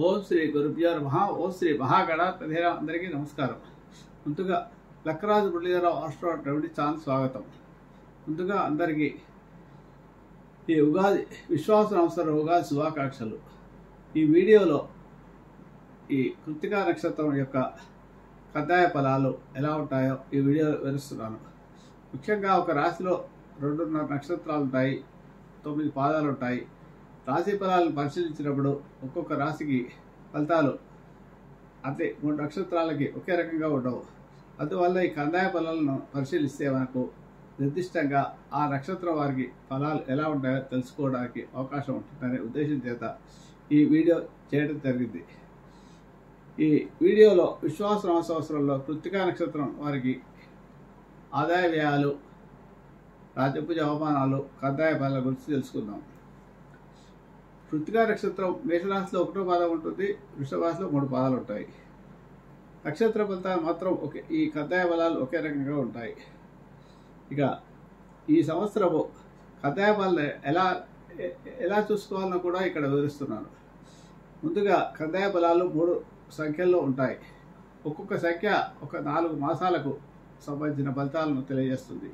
ఓం శ్రీ గురుభ్యో నమః. ఓం శ్రీ మహాగణాధిపతి అందరికీ నమస్కారం. ముందుగా Lakkaraju Muralidhararao astro remedy channel స్వాగతం. ముందుగా అందరికీ ఈ ఉగాది విశ్వాస సంవత్సర ఉగాది శుభాకాంక్షలు. ఈ వీడియోలో ఈ కృత్తికా నక్షత్రం యొక్క కద్దాయ ఫలాలు ఎలా ఉంటాయో ఈ వీడియోలో వివరిస్తున్నాను. ముఖ్యంగా ఒక రాశిలో 2.5 నక్షత్రాలు ఉంటాయి, 9 పాదాలు ఉంటాయి. రాశి ఫలాలను పరిశీలించినప్పుడు ఒక్కొక్క రాశికి ఫలితాలు అంటే 3 నక్షత్రాలకి ఒకే రకంగా ఉండవు. అందువల్ల ఈ కందాయ ఫలాలను పరిశీలిస్తే మనకు నిర్దిష్టంగా ఆ నక్షత్రం వారికి ఫలాలు ఎలా ఉంటాయో తెలుసుకోవడానికి అవకాశం ఉంటుందనే ఉద్దేశం చేత ఈ వీడియో చేయడం జరిగింది. ఈ వీడియోలో విశ్వాస సంవత్సరంలో కృత్తికా నక్షత్రం వారికి ఆదాయ వ్యయాలు, రాజపూజ అవమానాలు, కందాయ ఫలాల గురించి తెలుసుకుందాం. కృత్తికా నక్షత్రం మేషరాశిలో 1వ పాదం ఉంటుంది, వృషభ రాశిలో 3 పాదాలు ఉంటాయి. నక్షత్ర ఫలితాలు మాత్రం ఈ కందాయ ఫలాలు ఒకే రకంగా ఉంటాయి. ఇక ఈ సంవత్సరము కందాయ ఫలాలు ఎలా చూసుకోవాలో కూడా ఇక్కడ వివరిస్తున్నాను. ముందుగా కందాయ ఫలాలు 3 సంఖ్యల్లో ఉంటాయి. ఒక్కొక్క సంఖ్య ఒక 4 మాసాలకు సంబంధించిన ఫలితాలను తెలియజేస్తుంది.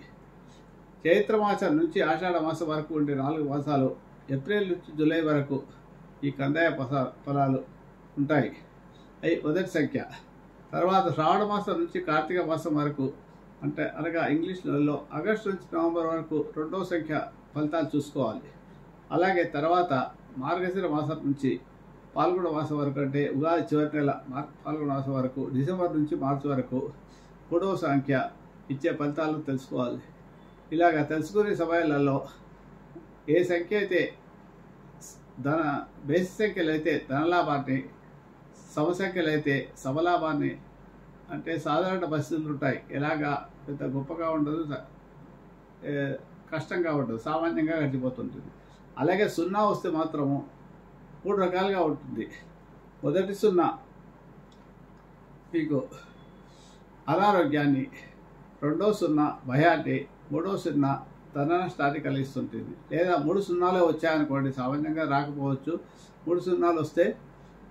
చైత్ర మాసం నుంచి ఆషాఢ మాసం వరకు ఉండే 4 మాసాలు, ఏప్రిల్ నుంచి జూలై వరకు ఈ కందాయ ఫలాలు ఉంటాయి. అవి మొదటి సంఖ్య. తర్వాత శ్రావణ మాసం నుంచి కార్తీక మాసం వరకు అనగా ఇంగ్లీష్ నెలలో ఆగస్టు నుంచి నవంబర్ వరకు 2వ సంఖ్య ఫలితాలు చూసుకోవాలి. అలాగే తర్వాత మార్గశిర మాసం నుంచి పాల్గొన మాసం వరకు అంటే ఉగాది చివరి నెల పాల్గొన మాసం వరకు, డిసెంబర్ నుంచి మార్చి వరకు 3వ సంఖ్య ఇచ్చే ఫలితాలను తెలుసుకోవాలి. ఇలాగ తెలుసుకునే సమయాలలో ఏ సంఖ్య అయితే బేసి సంఖ్యలు అయితే ధనలాభాన్ని, సమసంఖ్యలు అయితే సమలాభాన్ని, అంటే సాధారణ పరిస్థితులు ఉంటాయి. ఎలాగా పెద్ద గొప్పగా ఉండదు, కష్టంగా ఉండదు, సామాన్యంగా గడిచిపోతుంటుంది. అలాగే 0 వస్తే మాత్రము 3 రకాలుగా ఉంటుంది. మొదటి 0 మీకు అనారోగ్యాన్ని, 2వ 0 భయాన్ని, 3వ 0 ధన నష్టాన్ని కలిగిస్తుంటుంది. లేదా 3 0 వచ్చాయనుకోండి, సామాన్యంగా రాకపోవచ్చు. 3 0 వస్తే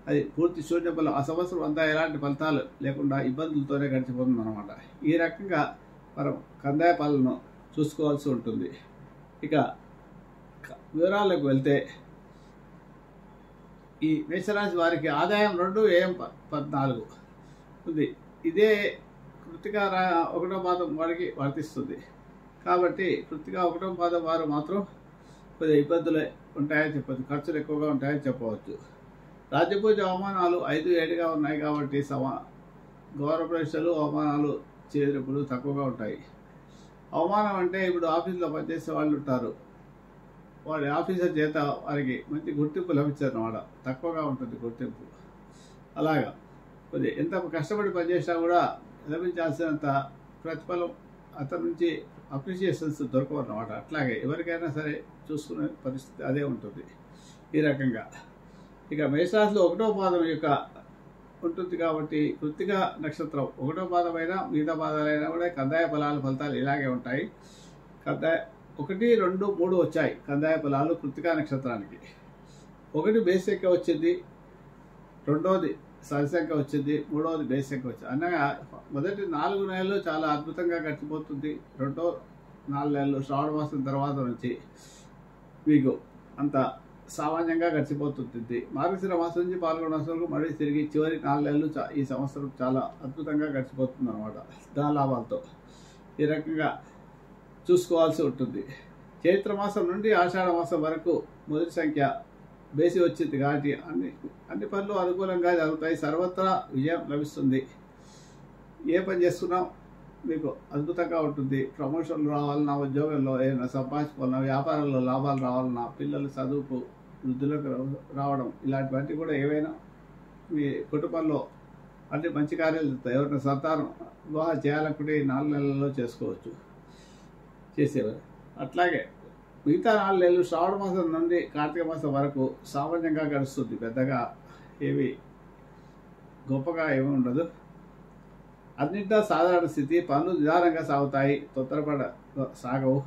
అది పూర్తి శూన్య ఫలం. ఆ సంవత్సరం అంతా ఎలాంటి ఫలితాలు లేకుండా ఇబ్బందులతోనే గడిచిపోతుంది అన్నమాట. ఈ రకంగా మనం కందాయ ఫలాలను చూసుకోవాల్సి ఉంటుంది. ఇక వివరాలకు వెళ్తే ఈ మేషరాశి వారికి ఆదాయం 2, వ్యయం 14 ఉంది. ఇదే కృత్తికా 1వ పాదం వారికి వర్తిస్తుంది. కాబట్టి కృత్తికా 1వ పాదం వారు మాత్రం కొద్దిగా ఇబ్బందులు ఉంటాయని చెప్పచ్చు, ఖర్చులు ఎక్కువగా ఉంటాయని చెప్పవచ్చు. రాజ్యపూజ అవమానాలు 5, 7గా ఉన్నాయి కాబట్టి గౌరవ పరీక్షలు, అవమానాలు చేరినప్పుడు తక్కువగా ఉంటాయి. అవమానం అంటే ఇప్పుడు ఆఫీసులో పనిచేసే వాళ్ళు ఉంటారు, వారి ఆఫీసర్ చేత వారికి మంచి గుర్తింపు లభించారు అన్నమాట. తక్కువగా ఉంటుంది గుర్తింపు. అలాగా కొద్దిగా ఎంత కష్టపడి పనిచేసినా కూడా లభించాల్సినంత ప్రతిఫలం అతని నుంచి అప్రిషియేషన్స్ దొరకవు అన్నమాట. అట్లాగే ఎవరికైనా సరే చూసుకునే పరిస్థితి అదే ఉంటుంది ఈ రకంగా. ఇక మేషరాశిలో 1వ పాదం యొక్క ఉంటుంది కాబట్టి కృత్తికా నక్షత్రం 1వ పాదమైనా మిగతా పాదాలైనా కూడా కందాయ ఫలితాలు ఇలాగే ఉంటాయి. 1, 2, 3 వచ్చాయి కందాయ ఫలాలు కృత్తికా నక్షత్రానికి. 1 బేస్ సంఖ్య వచ్చింది, 2వది సరి సంఖ్య వచ్చింది, 3వది బేస్ సంఖ్య వచ్చింది. అనగా మొదటి 4 నెలలు చాలా అద్భుతంగా గడిచిపోతుంది. 2వ 4 నెలలు శ్రావణ మాసం తర్వాత నుంచి మీకు అంత సామాన్యంగా గడిచిపోతుంది. మార్గశిర మాసం నుంచి పాల్గొన మాసం వరకు మళ్ళీ తిరిగి చివరి 4 నెలలు ఈ సంవత్సరం చాలా అద్భుతంగా గడిచిపోతుంది అన్నమాట, ధనలాభాలతో. ఈ రకంగా చూసుకోవాల్సి ఉంటుంది. చైత్ర మాసం నుండి ఆషాఢ మాసం వరకు మొదటి సంఖ్య బేసి వచ్చింది కాబట్టి అన్ని పనులు అనుకూలంగా జరుగుతాయి. సర్వత్రా విజయం లభిస్తుంది. ఏ పని చేస్తున్నా మీకు అద్భుతంగా ఉంటుంది. ప్రమోషన్లు రావాలన్నా, ఉద్యోగంలో ఏమైనా సంపాదించుకోవాలన్నా, వ్యాపారంలో లాభాలు రావాలన్నా, పిల్లలు చదువుకు వృద్ధులకు రావడం, ఇలాంటివన్నీ కూడా ఏవైనా మీ కుటుంబంలో అన్ని మంచి కార్యాలు జరుగుతాయి. ఎవరైనా సంతానం వివాహం చేయాలనుకుంటే ఈ 4 నెలల్లో చేసుకోవచ్చు, చేసేవారు. అట్లాగే మిగతా 4 నెలలు శ్రావణ మాసం నుండి కార్తీక మాసం వరకు సామాన్యంగా గడుస్తుంది. పెద్దగా ఏవి గొప్పగా ఏమీ ఉండదు. అన్నింటా సాధారణ స్థితి. పనులు నిదానంగా సాగుతాయి, తొందరపడ సాగవు.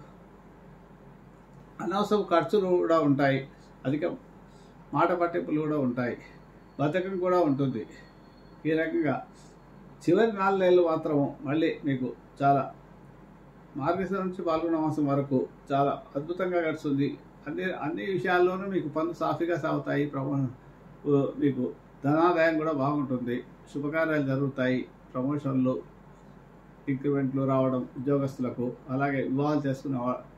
అనవసరం ఖర్చులు కూడా ఉంటాయి, అధిక మాట పట్టింపులు కూడా ఉంటాయి. బద్ధకం కూడా ఉంటుంది. ఈ రకంగా చివరి 4 నెలలు మాత్రం మళ్ళీ మీకు చాలా మార్గశిరం నుంచి పాల్గొన మాసం వరకు చాలా అద్భుతంగా గడుస్తుంది. అన్ని విషయాల్లోనూ మీకు పనులు సాఫీగా సాగుతాయి. మీకు ధనాదాయం కూడా బాగుంటుంది. శుభకార్యాలు జరుగుతాయి. ప్రమోషన్లు, ఇంక్రిమెంట్లు రావడం ఉద్యోగస్తులకు, అలాగే వివాహాలు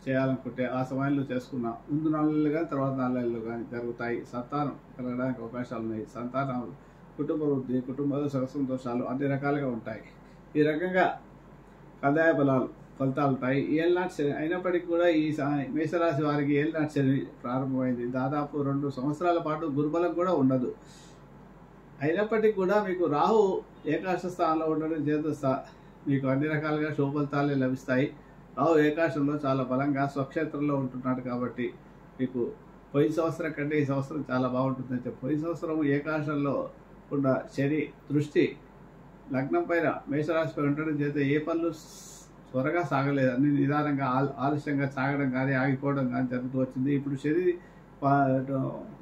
చేయాలనుకుంటే ఆ సమయంలో చేసుకున్న ముందు 4 నెలలు కానీ తర్వాత 4 నెలలు కానీ జరుగుతాయి. సంతానం కలగడానికి అవకాశాలు ఉన్నాయి. సంతానం, కుటుంబ వృద్ధి, కుటుంబంలో సుఖ సంతోషాలు అన్ని రకాలుగా ఉంటాయి. ఈ రకంగా ఆదాయ ఫలితాలు ఉంటాయి. ఏళ్ళనాటి శని అయినప్పటికీ కూడా ఈ మేషరాశి వారికి ఏళ్ళనాటి శని ప్రారంభమైంది. దాదాపు 2 సంవత్సరాల పాటు గురుబలం కూడా ఉండదు. అయినప్పటికీ కూడా మీకు రాహు ఏకాదశ స్థానంలో ఉండడం చేత మీకు అన్ని రకాలుగా శుభ ఫలితాలే లభిస్తాయి. రాహు ఏకాదశంలో చాలా బలంగా స్వక్షేత్రంలో ఉంటున్నాడు కాబట్టి మీకు పోయిన సంవత్సరం కంటే ఈ సంవత్సరం చాలా బాగుంటుందని చెప్పి, పోయిన సంవత్సరం ఏకాదశంలో ఉన్న శని దృష్టి లగ్నం పైన మేషరాశిపై ఉండడం చేత ఏ పనులు త్వరగా సాగలేదు. అన్ని నిదానంగా ఆలస్యంగా సాగడం కానీ ఆగిపోవడం కానీ జరుగుతూ వచ్చింది. ఇప్పుడు శని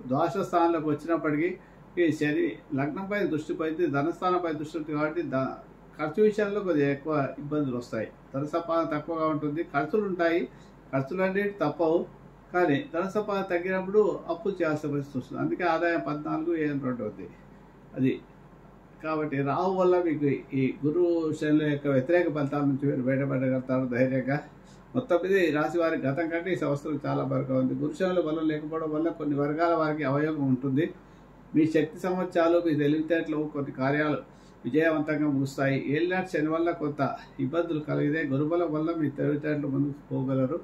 ద్వాదశ స్థానంలోకి వచ్చినప్పటికీ ఈ శని లగ్నంపై దృష్టి పోయింది, ధనస్థానంపై దృష్టి ఉంటుంది కాబట్టి ఖర్చు విషయంలో కొద్దిగా ఎక్కువ ఇబ్బందులు వస్తాయి. ధన సంపాదన తక్కువగా ఉంటుంది. ఖర్చులు ఉంటాయి. ఖర్చులు అనేవి తప్పవు, కానీ ధన సంపాదన తగ్గినప్పుడు అప్పులు చేయాల్సిన పరిస్థితి వస్తుంది. అందుకే ఆదాయం 14,702 ఉంది. అది కాబట్టి రాహు వల్ల మీకు ఈ గురు శనుల యొక్క వ్యతిరేక ఫలితాల నుంచి మీరు బయటపడగలుగుతారు ధైర్యంగా. మొత్తం మీద ఈ రాశి వారికి గతం కంటే ఈ సంవత్సరం చాలా బాగా ఉంది. గురు శనుల బలం లేకపోవడం వల్ల కొన్ని వర్గాల వారికి అవయోగం ఉంటుంది. మీ శక్తి సామర్థ్యాలు, మీ తెలివితేటలు కొన్ని కార్యాలు విజయవంతంగా ముగుస్తాయి. ఏళ్ళనాటి శని వల్ల కొంత ఇబ్బందులు కలిగితే గురుబలం వల్ల మీ తెలివితేటలు ముందుకు పోగలరు.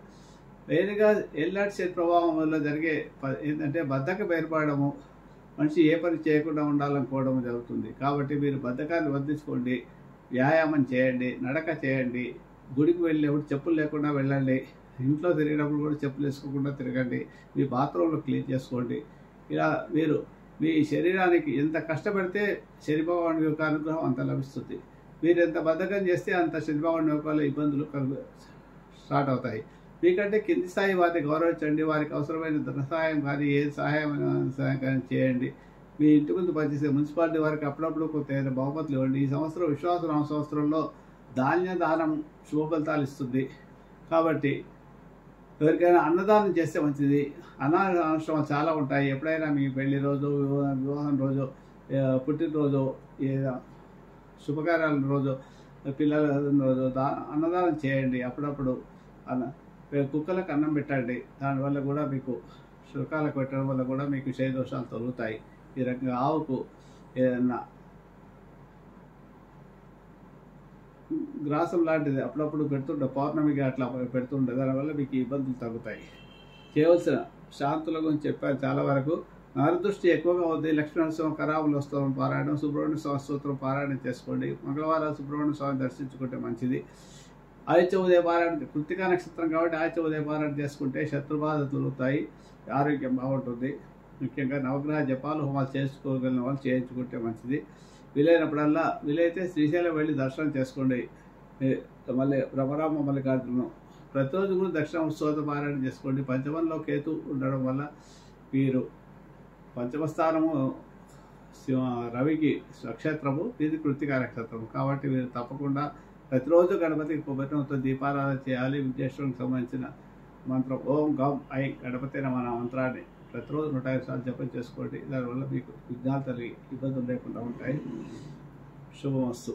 మెయిన్గా ఏళ్ళనాటి శని ప్రభావం వల్ల జరిగే ఏంటంటే బద్ధకం ఏర్పడము, మనిషి ఏ పని చేయకుండా ఉండాలనుకోవడం జరుగుతుంది. కాబట్టి మీరు బద్ధకాన్ని వర్ధించుకోండి, వ్యాయామం చేయండి, నడక చేయండి, గుడికి వెళ్ళేప్పుడు చెప్పులు లేకుండా వెళ్ళండి, ఇంట్లో తిరిగినప్పుడు కూడా చెప్పులు వేసుకోకుండా తిరగండి, మీ బాత్రూంలో క్లీన్ చేసుకోండి. ఇలా మీరు మీ శరీరానికి ఎంత కష్టపడితే శని భగవానుడి యొక్క అనుగ్రహం అంత లభిస్తుంది. మీరు ఎంత బద్ధకం చేస్తే అంత శని భగవానుడి యొక్క ఇబ్బందులు స్టార్ట్ అవుతాయి. మీకంటే కింది స్థాయి వారిని గౌరవించండి. వారికి అవసరమైన ధన సహాయం కానీ ఏ సహాయం కానీ చేయండి. మీ ఇంటి ముందు పనిచేసే మున్సిపాలిటీ వారికి అప్పుడప్పుడు కొంత ఏదైనా బహుమతులు ఇవ్వండి. ఈ సంవత్సరం విశ్వాసనామ సంవత్సరంలో ధాన్య దానం శుభ ఫలితాలు ఇస్తుంది. కాబట్టి ఎవరికైనా అన్నదానం చేస్తే మంచిది. అనాశ్రమాలు చాలా ఉంటాయి. ఎప్పుడైనా మీ పెళ్లి రోజు, వివాహం రోజు, పుట్టినరోజు, శుభకార్యాల రోజు, పిల్లల రోజు అన్నదానం చేయండి. అప్పుడప్పుడు కుక్కలకు అన్నం పెట్టండి. దానివల్ల కూడా మీకు శుకాలకు పెట్టడం వల్ల కూడా మీకు క్షయ దోషాలు తొలుగుతాయి. ఈ రకంగా ఆవుకు ఏదన్నా గ్రాసం లాంటిది అప్పుడప్పుడు పెడుతుండే, పౌర్ణమికి అట్లా పెడుతుండే, దానివల్ల మీకు ఇబ్బందులు తగ్గుతాయి. చేయవలసిన శాంతుల గురించి చెప్పారు చాలా వరకు. నరదృష్టి ఎక్కువగా ఉంది. లక్ష్మీనరసింహ కరావుల స్తోత్రం పారాయణం, సుబ్రహ్మణ్య స్వామి స్తోత్రం పారాయణం చేసుకోండి. మంగళవారం సుబ్రహ్మణ్య స్వామిని దర్శించుకుంటే మంచిది. ఆదిత్య ఉదయ పారాయణ, కృత్తికా నక్షత్రం కాబట్టి ఆదిత్య ఉదయ పారాయణ చేసుకుంటే శత్రుబాధ తొలుగుతాయి, ఆరోగ్యం బాగుంటుంది. ముఖ్యంగా నవగ్రహ జపాలు హోమాలు చేసుకోగలిగిన వాళ్ళు చేయించుకుంటే మంచిది. వీలైనప్పుడల్లా వీలైతే శ్రీశైలం వెళ్ళి దర్శనం చేసుకోండి. మళ్ళీ బ్రహ్మరామ మల్లికార్జును ప్రతిరోజు కూడా దక్షిణ ఉత్సవ పారాయణ చేసుకోండి. పంచమంలో కేతు ఉండడం వల్ల వీరు పంచమ స్థానము రవికి స్వక్షేత్రము, ఇది కృత్తికా నక్షత్రము కాబట్టి వీరు తప్పకుండా ప్రతిరోజు గణపతికి కొబ్బరితో దీపారాధన చేయాలి. విఘ్నేశ్వరునికి సంబంధించిన మంత్రం ఓం గం ఐ గణపతి నమః మంత్రాన్ని ప్రతిరోజు 105 సార్లు జపం చేసుకోండి. దానివల్ల మీకు విఘ్నాలు తొలగి ఇబ్బందులు లేకుండా ఉంటాయి. శుభమస్తు.